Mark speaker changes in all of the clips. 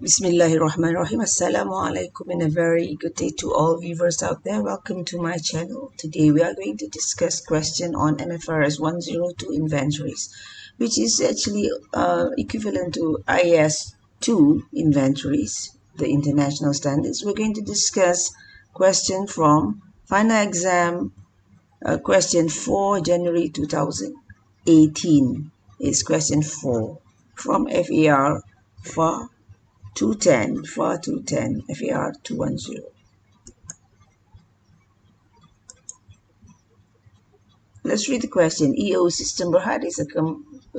Speaker 1: Bismillahirrahmanirrahim. Assalamu alaikum and a very good day to all viewers out there. Welcome to my channel. Today we are going to discuss question on Mfrs 102 inventories, which is actually equivalent to IS 2 inventories, the international standards. We're going to discuss question from final exam question 4 January 2018 is question 4 from FAR for 210 FAR 210 FAR 210. Let's read the question. EO System Berhad is a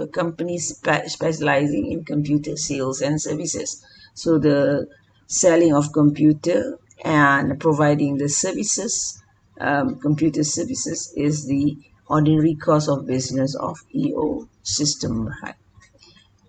Speaker 1: company specializing in computer sales and services. So the selling of computer and providing the services, computer services, is the ordinary course of business of EO System Berhad,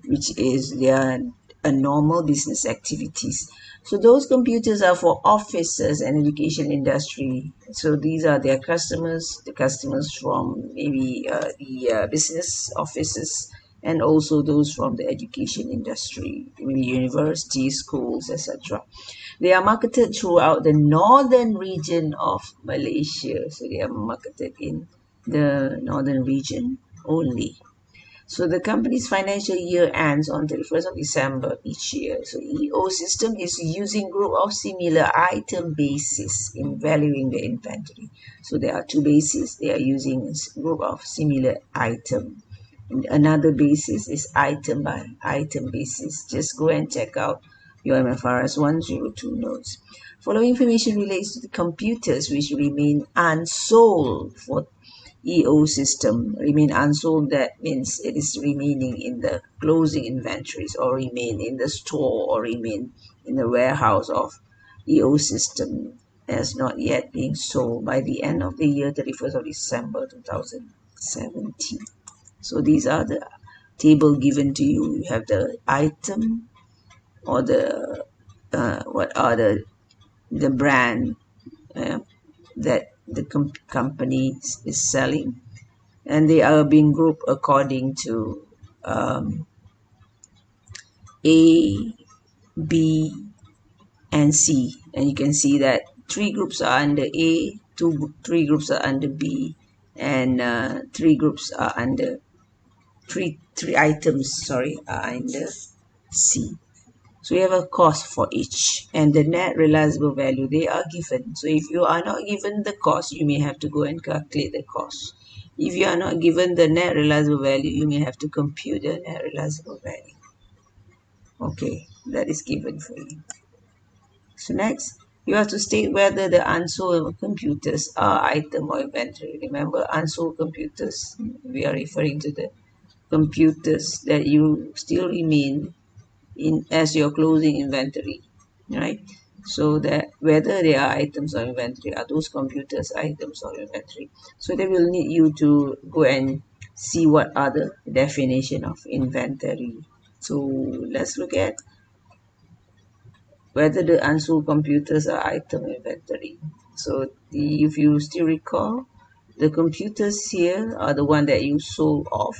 Speaker 1: which is their normal business activities. So those computers are for offices and education industry. So these are their customers, the customers from maybe the business offices, and also those from the education industry, maybe universities, schools, etc. They are marketed throughout the northern region of Malaysia. So they are marketed in the northern region only. So the company's financial year ends on 31st of December each year. So EO system is using group of similar item basis in valuing the inventory. So there are two bases. They are using a group of similar item. And another basis is item by item basis. Just go and check out your Mfrs 102 notes. Following information relates to the computers which remain unsold for EO system. Remain unsold, that means it is remaining in the closing inventories, or remain in the store, or remain in the warehouse of EO system as not yet being sold by the end of the year 31st of December 2017. So these are the table given to you. You have the item, or the what are the brand that the company is selling, and they are being grouped according to A, B, and C. And you can see that three groups are under A, three groups are under B, and three items are under C. So we have a cost for each, and the net realizable value, they are given. So if you are not given the cost, you may have to go and calculate the cost. If you are not given the net realizable value, you may have to compute the net realizable value. Okay, that is given for you. So next, you have to state whether the unsold computers are item or inventory. Remember, unsold computers, we are referring to the computers that you still remain in as your closing inventory, right? So that whether they are items or inventory, are those computers items or inventory? So they will need you to go and see what are the definition of inventory. So let's look at whether the unsold computers are item or inventory. So if you still recall, the computers here are the one that you sold off.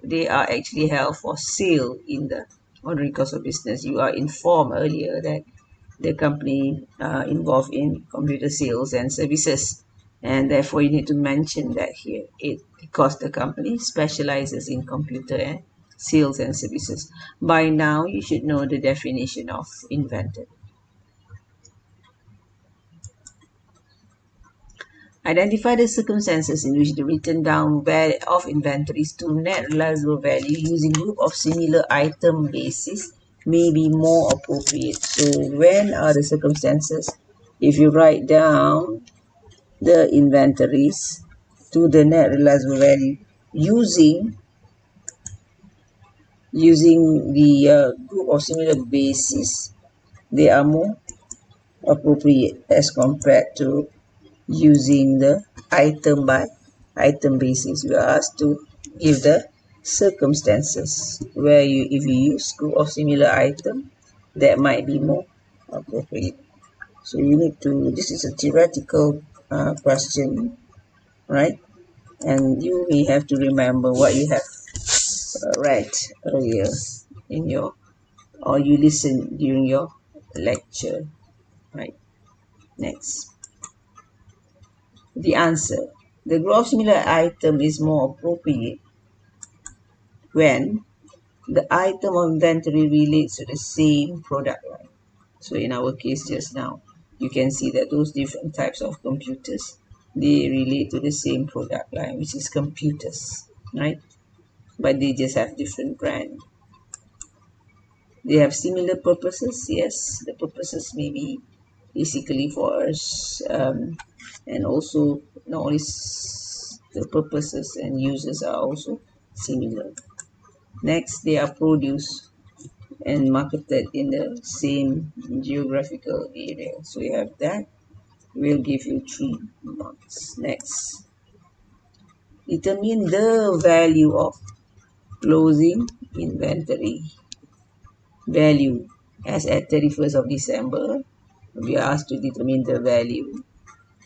Speaker 1: They are actually held for sale in the ordinary course of business. You are informed earlier that the company involved in computer sales and services, and therefore you need to mention that here, because the company specializes in computer and sales and services. By now you should know the definition of inventory. Identify the circumstances in which the written down value of inventories to net realizable value using group of similar item basis may be more appropriate. So when are the circumstances? If you write down the inventories to the net realizable value using the group of similar basis, they are more appropriate as compared to using the item by item basis. You are asked to give the circumstances where if you use group of similar item, that might be more appropriate. So you need to, this is a theoretical question, right? And you may have to remember what you have read earlier in your or you listen during your lecture, right? Next, the answer. The gross similar item is more appropriate when the item of inventory relates to the same product line. So in our case just now, you can see that those different types of computers, they relate to the same product line, which is computers, right? But they just have different brand. They have similar purposes, yes. The purposes may be basically for us, and also not only the purposes and uses are also similar. Next, they are produced and marketed in the same geographical area. So you have that. We'll give you 3 marks. Next, determine the value of closing inventory value as at 31st of December. We are asked to determine the value,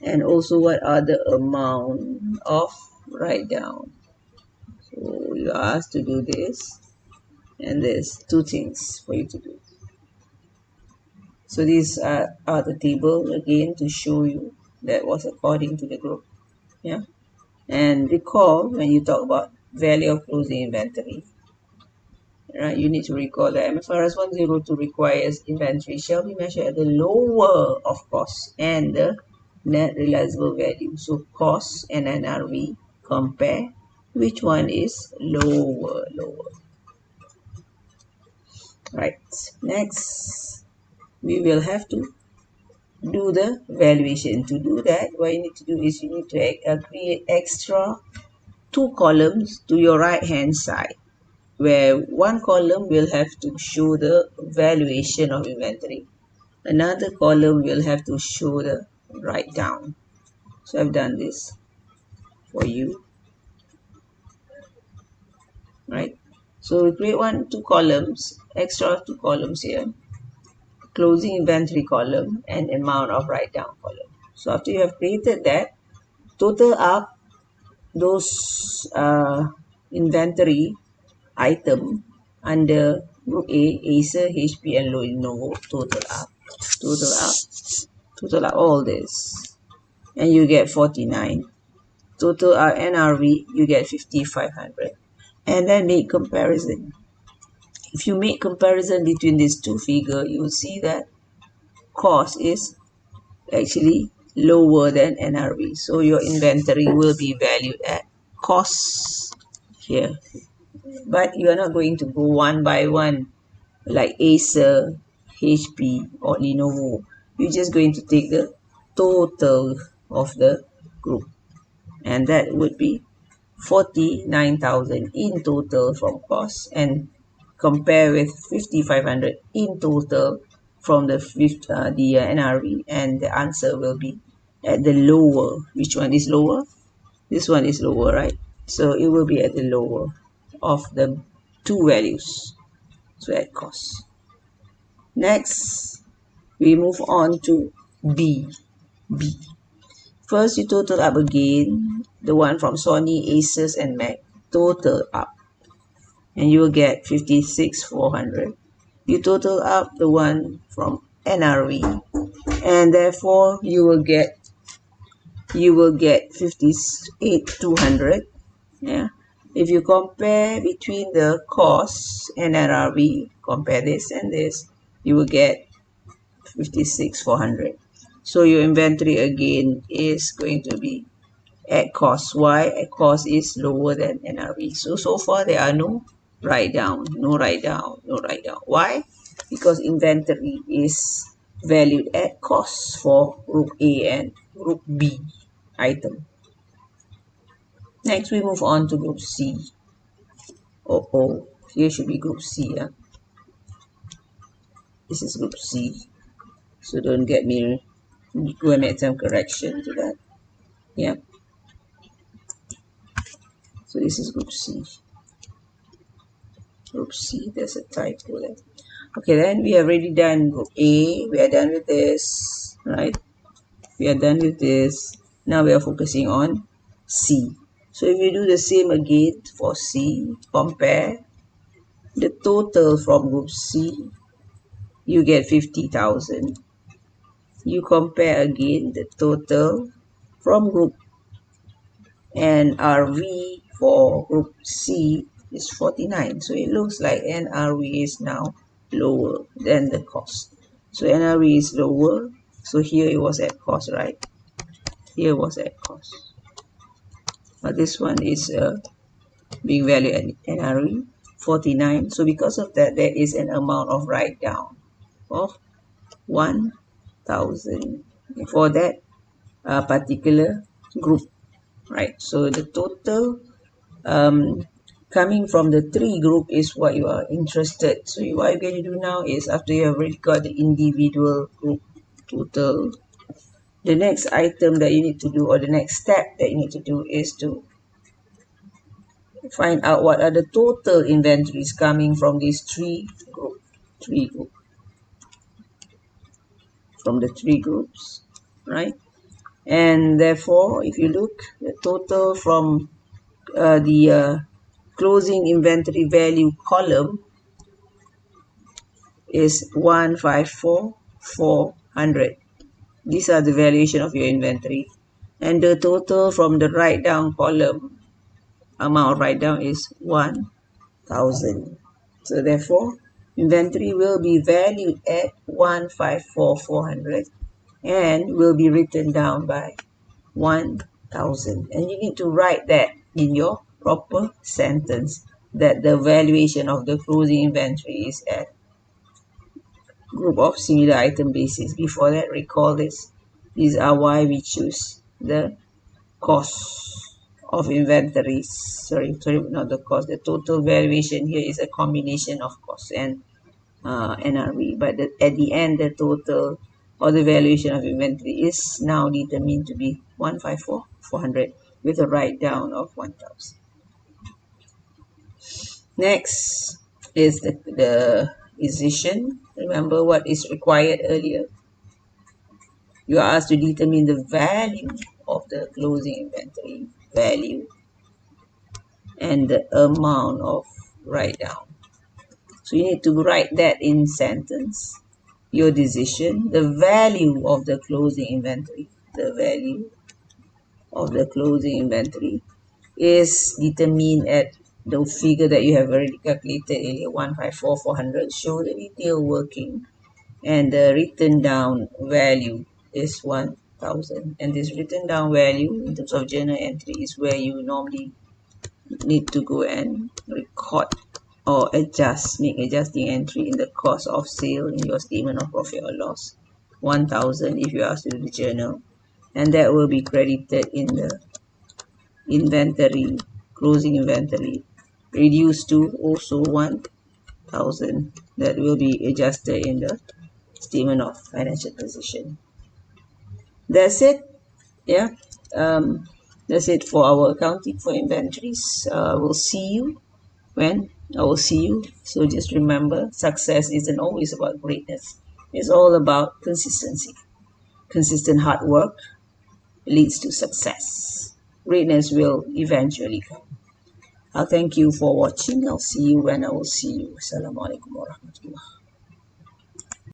Speaker 1: and also what are the amount of write down. So you are asked to do this, and there's 2 things for you to do. So these are the table again to show you that was according to the group. Yeah. And recall when you talk about value of closing inventory, right, you need to recall that Mfrs 102 requires inventory shall be measured at the lower of cost and the net realizable value. So cost and NRV compare which one is lower. Right. Next, we will have to do the valuation. To do that, what you need to do is you need to create extra 2 columns to your right hand side, where one column will have to show the valuation of inventory, another column will have to show the write down. So I've done this for you, right? So we create 2 columns, extra 2 columns here, closing inventory column and amount of write down column. So after you have created that, total up those inventory item under group A, Acer, HP and Lenovo. Total up all this, and you get 49. Total up NRV, you get 5,500. And then make comparison. If you make comparison between these 2 figures, you will see that cost is actually lower than NRV. So your inventory will be valued at cost here. But you are not going to go one by one like Acer, HP or Lenovo. You're just going to take the total of the group, and that would be 49,000 in total from cost, and compare with 5,500 in total from the NRV, and the answer will be at the lower. Which one is lower? This one is lower, right? So it will be at the lower of the 2 values, so at cost. Next, we move on to B. First, you total up again the one from Sony, Asus and Mac. Total up, and you will get 56,400. You total up the one from NRV, and therefore you will get 58,200. Yeah. If you compare between the cost and NRV, compare this and this, you will get 56,400. So your inventory again is going to be at cost. Why? At cost is lower than NRV. So far there are no write down. Why? Because inventory is valued at cost for group A and group B item. Next, we move on to group C. Here should be group C. Yeah? This is group C. So don't get me, go and make some correction to that. Yeah. So this is group C. Group C, there's a typo there. Okay, then we have already done group A. We are done with this, right? We are done with this. Now we are focusing on C. So if you do the same again for C, compare the total from group C you get 50,000. You compare again the total from group NRV for group C is 49. So it looks like NRV is now lower than the cost. So NRV is lower. So here it was at cost, right? Here was at cost. But this one is being valued at NRV 49. So because of that, there is an amount of write down of 1,000 for that particular group, right? So the total coming from the 3 group is what you are interested. So what you're going to do now is, after you have already got the individual group total, the next item that you need to do, or the next step that you need to do, is to find out what are the total inventories coming from these three groups, from the 3 groups, right? And therefore, if you look, the total from the closing inventory value column is 154,400. These are the valuation of your inventory. And the total from the write down column, amount write down, is 1,000. So therefore, inventory will be valued at 154,400 and will be written down by 1,000. And you need to write that in your proper sentence, that the valuation of the closing inventory is at group of similar item basis. Before that, recall this. These are why we choose the cost of inventories. Sorry, not the cost. The total valuation here is a combination of cost and NRV. But at the end, the total or the valuation of inventory is now determined to be 154,400 with a write down of 1,000. Next is the decision. Remember what is required earlier. You are asked to determine the value of the closing inventory value and the amount of write down. So you need to write that in sentence. Your decision, the value of the closing inventory, the value of the closing inventory is determined at the figure that you have already calculated earlier, 154,400. Show the detail working, and the written down value is 1,000. And this written down value in terms of journal entry is where you normally need to go and record or make adjusting entry in the cost of sale in your statement of profit or loss. 1,000 if you ask to do the journal, and that will be credited in the inventory, closing inventory, reduced to also 1,000. That will be adjusted in the statement of financial position. That's it. Yeah. That's it for our accounting for inventories. We'll see you when I will see you. So just remember, success isn't always about greatness. It's all about consistency. Consistent hard work leads to success. Greatness will eventually come. I'll thank you for watching. I'll see you when I will see you. Assalamualaikum warahmatullahi.